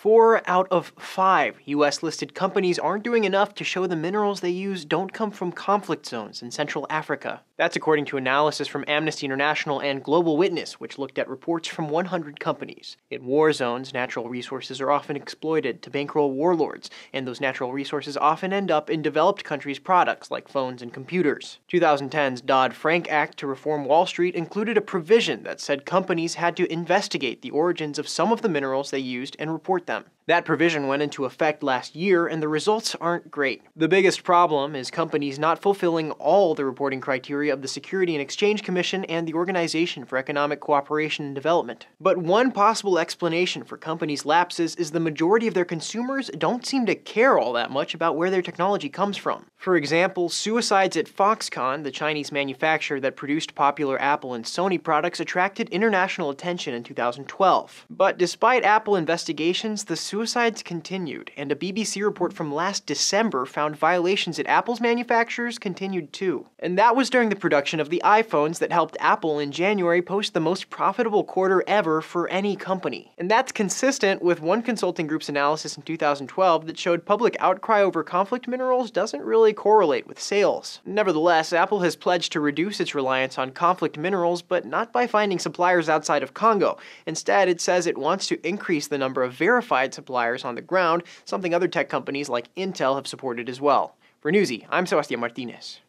4 out of 5 US-listed companies aren't doing enough to show the minerals they use don't come from conflict zones in Central Africa. That's according to analysis from Amnesty International and Global Witness, which looked at reports from 100 companies. In war zones, natural resources are often exploited to bankroll warlords, and those natural resources often end up in developed countries' products like phones and computers. 2010's Dodd-Frank Act to reform Wall Street included a provision that said companies had to investigate the origins of some of the minerals they used and report them. That provision went into effect last year, and the results aren't great. The biggest problem is companies not fulfilling all the reporting criteria of the Securities and Exchange Commission and the Organization for Economic Cooperation and Development. But one possible explanation for companies' lapses is the majority of their consumers don't seem to care all that much about where their technology comes from. For example, suicides at Foxconn, the Chinese manufacturer that produced popular Apple and Sony products, attracted international attention in 2012. But despite Apple investigations, the suicides continued, and a BBC report from last December found violations at Apple's manufacturers continued too. And that was during the production of the iPhones that helped Apple in January post the most profitable quarter ever for any company. And that's consistent with one consulting group's analysis in 2012 that showed public outcry over conflict minerals doesn't really correlate with sales. Nevertheless, Apple has pledged to reduce its reliance on conflict minerals, but not by finding suppliers outside of Congo. Instead, it says it wants to increase the number of verified suppliers on the ground, something other tech companies like Intel have supported as well. For Newsy, I'm Sebastián Martínez.